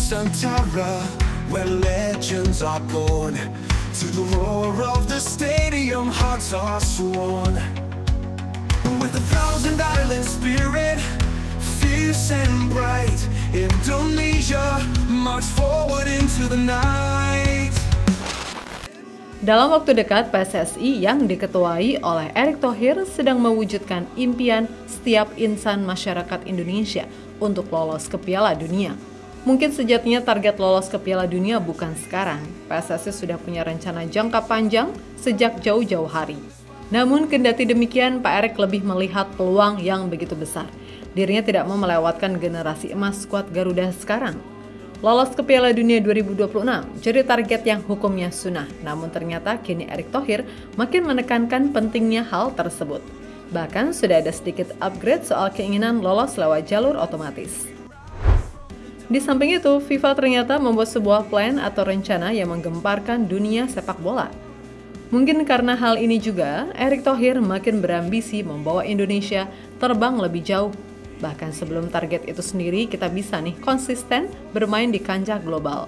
Nusantara, where legends are born. To the roar of the stadium, hearts are sworn. With 1,000 island spirit, fierce and bright, Indonesia march forward into the night. Dalam waktu dekat, PSSI yang diketuai oleh Erick Thohir sedang mewujudkan impian setiap insan masyarakat Indonesia untuk lolos ke Piala Dunia. Mungkin sejatinya target lolos ke Piala Dunia bukan sekarang. PSSI sudah punya rencana jangka panjang sejak jauh-jauh hari. Namun kendati demikian, Pak Erick lebih melihat peluang yang begitu besar. Dirinya tidak mau melewatkan generasi emas skuad Garuda sekarang. Lolos ke Piala Dunia 2026 jadi target yang hukumnya sunnah. Namun ternyata kini Erick Thohir makin menekankan pentingnya hal tersebut. Bahkan sudah ada sedikit upgrade soal keinginan lolos lewat jalur otomatis. Di samping itu, FIFA ternyata membuat sebuah plan atau rencana yang menggemparkan dunia sepak bola. Mungkin karena hal ini juga, Erick Thohir makin berambisi membawa Indonesia terbang lebih jauh. Bahkan sebelum target itu sendiri, kita bisa nih konsisten bermain di kancah global.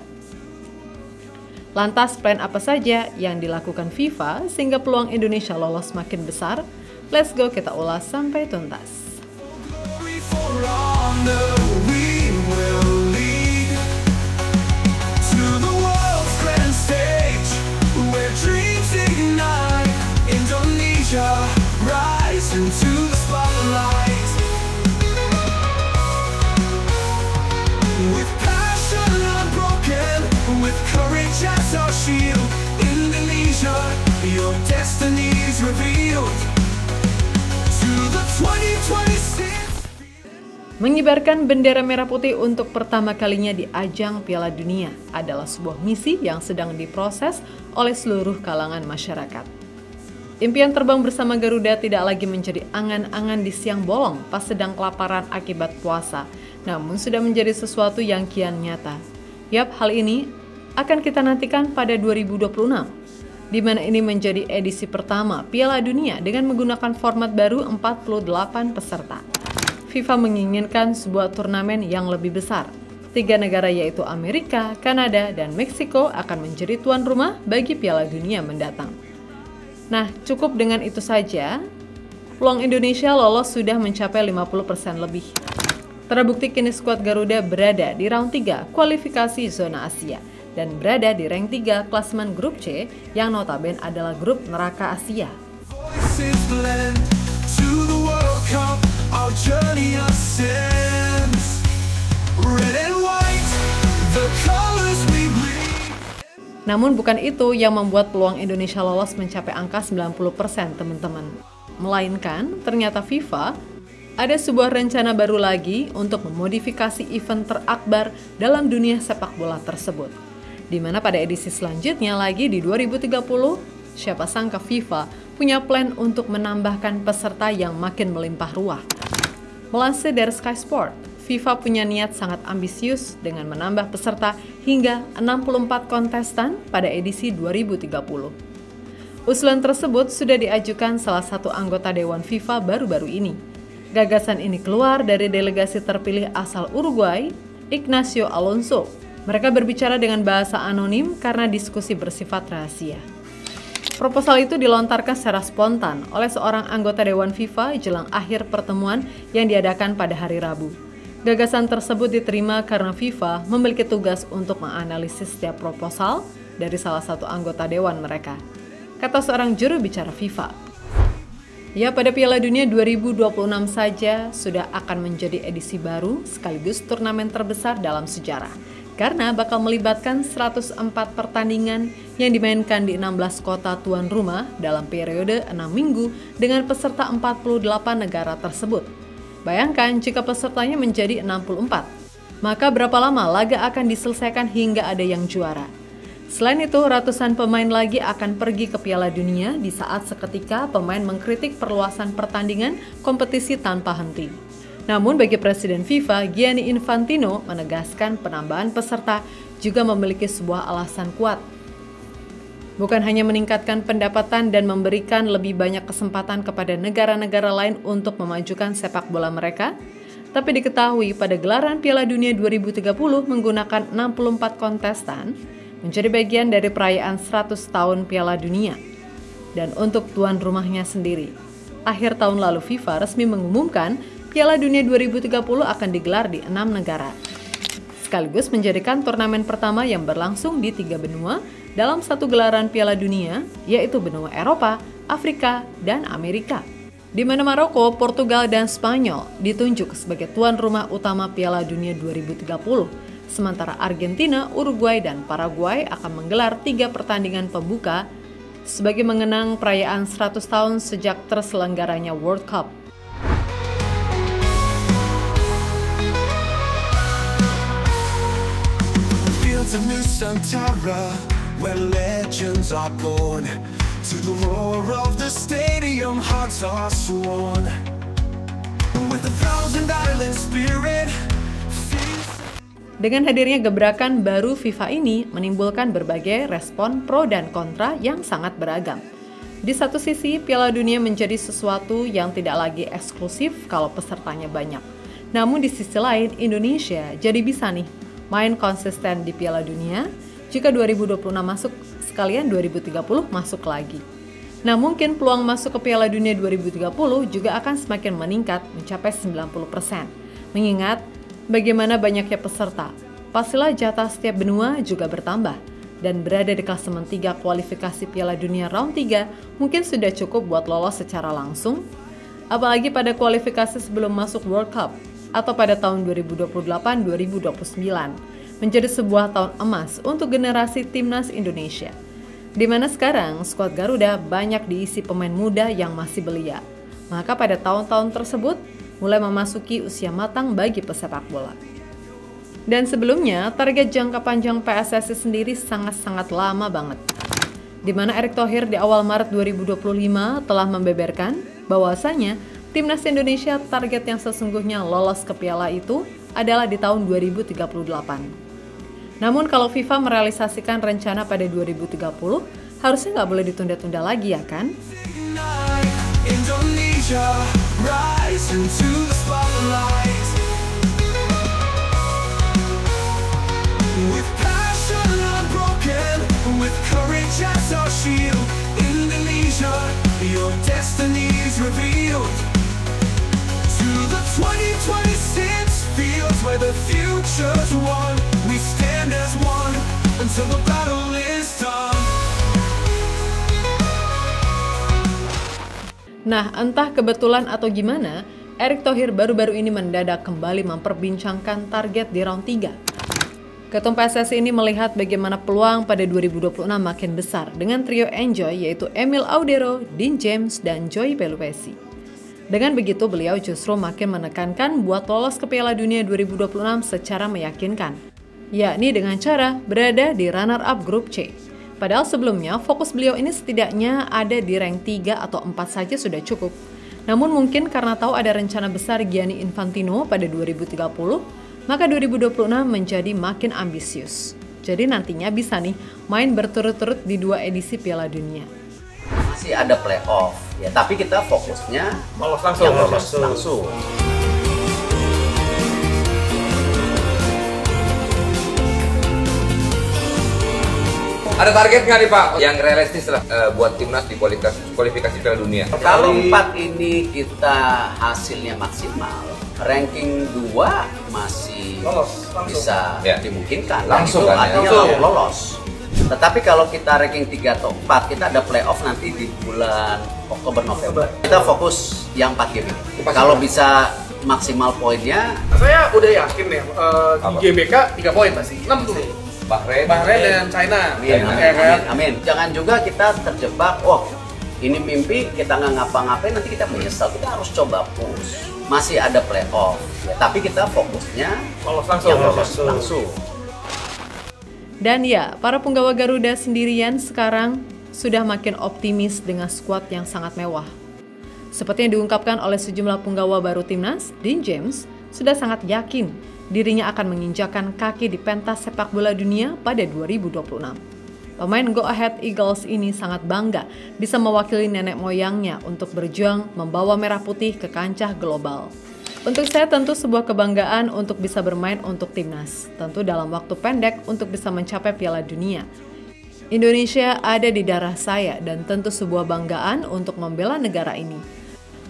Lantas plan apa saja yang dilakukan FIFA sehingga peluang Indonesia lolos makin besar? Let's go kita ulas sampai tuntas. Rise into the spotlight. With passion unbroken, with courage as our shield, Indonesia, your destiny is revealed. To the 2026. Mengibarkan bendera merah putih untuk pertama kalinya di ajang Piala Dunia adalah sebuah misi yang sedang diproses oleh seluruh kalangan masyarakat. Impian terbang bersama Garuda tidak lagi menjadi angan-angan di siang bolong pas sedang kelaparan akibat puasa, namun sudah menjadi sesuatu yang kian nyata. Yap, hal ini akan kita nantikan pada 2026, di mana ini menjadi edisi pertama Piala Dunia dengan menggunakan format baru 48 peserta. FIFA menginginkan sebuah turnamen yang lebih besar. 3 negara yaitu Amerika, Kanada, dan Meksiko akan menjadi tuan rumah bagi Piala Dunia mendatang. Nah, cukup dengan itu saja, peluang Indonesia lolos sudah mencapai 50% lebih. Terbukti kini skuad Garuda berada di round 3 kualifikasi zona Asia dan berada di rank 3 klasemen grup C yang notabene adalah grup neraka Asia. Namun bukan itu yang membuat peluang Indonesia lolos mencapai angka 90% teman-teman. Melainkan ternyata FIFA ada sebuah rencana baru lagi untuk memodifikasi event terakbar dalam dunia sepak bola tersebut. Di mana pada edisi selanjutnya lagi di 2030, siapa sangka FIFA punya plan untuk menambahkan peserta yang makin melimpah ruah. Melansir dari Sky Sport, FIFA punya niat sangat ambisius dengan menambah peserta hingga 64 kontestan pada edisi 2030. Usulan tersebut sudah diajukan salah satu anggota Dewan FIFA baru-baru ini. Gagasan ini keluar dari delegasi terpilih asal Uruguay, Ignacio Alonso. Mereka berbicara dengan bahasa anonim karena diskusi bersifat rahasia. Proposal itu dilontarkan secara spontan oleh seorang anggota Dewan FIFA jelang akhir pertemuan yang diadakan pada hari Rabu. Gagasan tersebut diterima karena FIFA memiliki tugas untuk menganalisis setiap proposal dari salah satu anggota dewan mereka, kata seorang juru bicara FIFA. Ya, pada Piala Dunia 2026 saja sudah akan menjadi edisi baru sekaligus turnamen terbesar dalam sejarah, karena bakal melibatkan 104 pertandingan yang dimainkan di 16 kota tuan rumah dalam periode 6 minggu dengan peserta 48 negara tersebut. Bayangkan jika pesertanya menjadi 64, maka berapa lama laga akan diselesaikan hingga ada yang juara. Selain itu, ratusan pemain lagi akan pergi ke Piala Dunia di saat seketika pemain mengkritik perluasan pertandingan kompetisi tanpa henti. Namun bagi Presiden FIFA, Gianni Infantino menegaskan penambahan peserta juga memiliki sebuah alasan kuat. Bukan hanya meningkatkan pendapatan dan memberikan lebih banyak kesempatan kepada negara-negara lain untuk memajukan sepak bola mereka, Tapi diketahui pada gelaran Piala Dunia 2030 menggunakan 64 kontestan menjadi bagian dari perayaan 100 tahun Piala Dunia. Dan untuk tuan rumahnya sendiri, akhir tahun lalu FIFA resmi mengumumkan Piala Dunia 2030 akan digelar di 6 negara. Sekaligus menjadikan turnamen pertama yang berlangsung di 3 benua dalam satu gelaran Piala Dunia, yaitu benua Eropa, Afrika, dan Amerika. Di mana Maroko, Portugal, dan Spanyol ditunjuk sebagai tuan rumah utama Piala Dunia 2030, sementara Argentina, Uruguay, dan Paraguay akan menggelar 3 pertandingan pembuka sebagai mengenang perayaan 100 tahun sejak terselenggaranya World Cup. Fields of Nusantara, where legends are born. To the roar of the stadium, hearts are sworn. With 1,000 island spirit. Dengan hadirnya gebrakan baru FIFA ini menimbulkan berbagai respon pro dan kontra yang sangat beragam. Di satu sisi, Piala Dunia menjadi sesuatu yang tidak lagi eksklusif kalau pesertanya banyak. Namun di sisi lain, Indonesia jadi bisa nih main konsisten di Piala Dunia. Jika 2026 masuk, sekalian 2030 masuk lagi. Nah, mungkin peluang masuk ke Piala Dunia 2030 juga akan semakin meningkat mencapai 90%. Mengingat bagaimana banyaknya peserta, pastilah jatah setiap benua juga bertambah. Dan berada di klasemen 3 kualifikasi Piala Dunia round 3 mungkin sudah cukup buat lolos secara langsung. Apalagi pada kualifikasi sebelum masuk World Cup atau pada tahun 2028-2029. Menjadi sebuah tahun emas untuk generasi timnas Indonesia. Di mana sekarang skuad Garuda banyak diisi pemain muda yang masih belia. Maka pada tahun-tahun tersebut mulai memasuki usia matang bagi pesepak bola. Dan sebelumnya target jangka panjang PSSI sendiri sangat-sangat lama banget. Di mana Erick Thohir di awal Maret 2025 telah membeberkan bahwasanya timnas Indonesia target yang sesungguhnya lolos ke piala itu adalah di tahun 2038. Namun kalau FIFA merealisasikan rencana pada 2030, harusnya nggak boleh ditunda-tunda lagi ya kan? Indonesia, rise into the spotlight. With passion unbroken, with courage as our shield. Indonesia, your destiny is revealed. To the 2026 fields where the future's won. We stand as one until the battle is done. Nah, entah kebetulan atau gimana, Erick Thohir baru-baru ini mendadak kembali memperbincangkan target di round 3. Ketum PSSI ini melihat bagaimana peluang pada 2026 makin besar dengan trio Enjoy yaitu Emil Audero, Dean James, dan Joy Pelupesi. Dengan begitu, beliau justru makin menekankan buat lolos ke Piala Dunia 2026 secara meyakinkan, yakni dengan cara berada di runner-up grup C. Padahal sebelumnya, fokus beliau ini setidaknya ada di rank 3 atau 4 saja sudah cukup. Namun mungkin karena tahu ada rencana besar Gianni Infantino pada 2030, maka 2026 menjadi makin ambisius. Jadi nantinya bisa nih main berturut-turut di 2 edisi Piala Dunia. Masih ada playoff, ya, tapi kita fokusnya lolos langsung. Yang lolos langsung. Ada target nggak nih Pak yang realistis lah buat timnas di kualifikasi Piala Dunia? Kalau 4 ini kita hasilnya maksimal, ranking 2 masih bisa dimungkinkan. Langsung itu kan? Artinya lolos. Tetapi kalau kita ranking 3 atau 4, kita ada playoff nanti di bulan Oktober-November. Kita fokus yang 4 game ini. Kalau bisa maksimal poinnya, saya udah yakin nih di GBK 3 poin pasti. 6 tuh. Bahrain dan China. Amin. Jangan juga kita terjebak, ini mimpi, kita nggak ngapa-ngapain, nanti kita menyesal. Kita harus coba push. Masih ada playoff, ya, tapi kita fokusnya lolos langsung. Dan ya, para punggawa Garuda sendirian sekarang sudah makin optimis dengan skuad yang sangat mewah. Seperti yang diungkapkan oleh sejumlah punggawa baru timnas, Dean James sudah sangat yakin dirinya akan menginjakan kaki di pentas sepak bola dunia pada 2026. Pemain Go Ahead Eagles ini sangat bangga bisa mewakili nenek moyangnya untuk berjuang membawa merah putih ke kancah global. Untuk saya tentu sebuah kebanggaan untuk bisa bermain untuk timnas. Tentu dalam waktu pendek untuk bisa mencapai Piala Dunia. Indonesia ada di darah saya dan tentu sebuah banggaan untuk membela negara ini.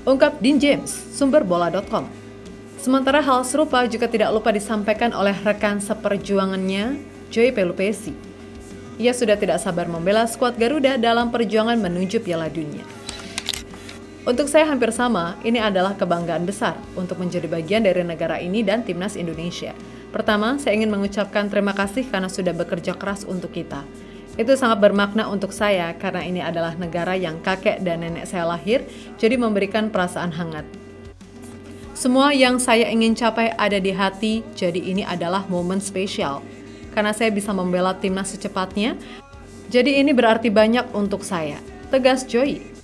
Ungkap Dean James, sumber bola.com. Sementara hal serupa juga tidak lupa disampaikan oleh rekan seperjuangannya, Joey Pelupesi. Ia sudah tidak sabar membela skuad Garuda dalam perjuangan menuju Piala Dunia. Untuk saya hampir sama, ini adalah kebanggaan besar untuk menjadi bagian dari negara ini dan timnas Indonesia. Pertama, saya ingin mengucapkan terima kasih karena sudah bekerja keras untuk kita. Itu sangat bermakna untuk saya karena ini adalah negara yang kakek dan nenek saya lahir, jadi memberikan perasaan hangat. Semua yang saya ingin capai ada di hati, jadi ini adalah momen spesial. Karena saya bisa membela timnas secepatnya, jadi ini berarti banyak untuk saya. Tegas Joey.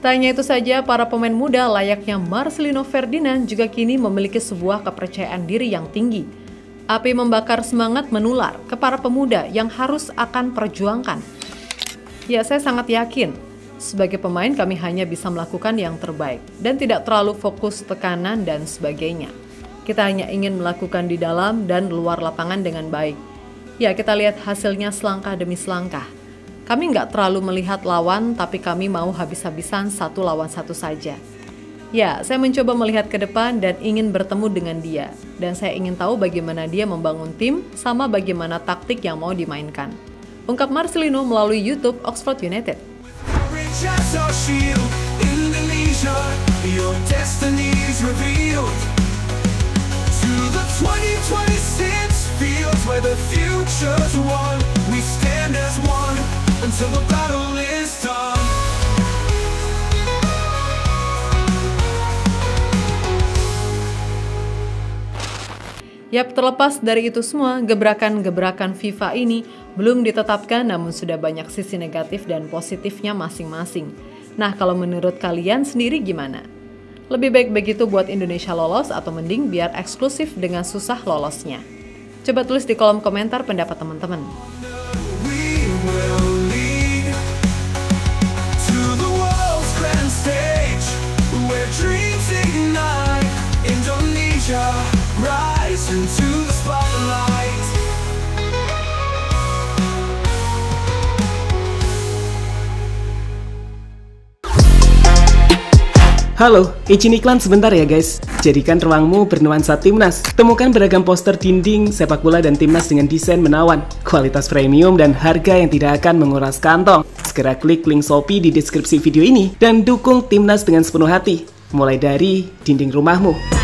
Tak hanya itu saja, para pemain muda layaknya Marcelino Ferdinand juga kini memiliki sebuah kepercayaan diri yang tinggi. Api membakar semangat menular ke para pemuda yang harus akan perjuangkan. Ya, saya sangat yakin, sebagai pemain kami hanya bisa melakukan yang terbaik dan tidak terlalu fokus tekanan dan sebagainya. Kita hanya ingin melakukan di dalam dan luar lapangan dengan baik. Ya, kita lihat hasilnya selangkah demi selangkah. Kami nggak terlalu melihat lawan, tapi kami mau habis-habisan 1 lawan 1 saja. Ya, saya mencoba melihat ke depan dan ingin bertemu dengan dia. Dan saya ingin tahu bagaimana dia membangun tim, sama bagaimana taktik yang mau dimainkan. Ungkap Marcelino melalui YouTube Oxford United. Until the battle is done. Yap, terlepas dari itu semua, gebrakan-gebrakan FIFA ini belum ditetapkan namun sudah banyak sisi negatif dan positifnya masing-masing. Nah, kalau menurut kalian sendiri gimana? Lebih baik begitu buat Indonesia lolos atau mending biar eksklusif dengan susah lolosnya? Coba tulis di kolom komentar pendapat teman-teman. Rise into the spotlight. Halo, izin iklan sebentar ya guys. Jadikan ruangmu bernuansa timnas. Temukan beragam poster dinding, sepak bola dan timnas dengan desain menawan, kualitas premium dan harga yang tidak akan menguras kantong. Segera klik link Shopee di deskripsi video ini dan dukung timnas dengan sepenuh hati. Mulai dari dinding rumahmu.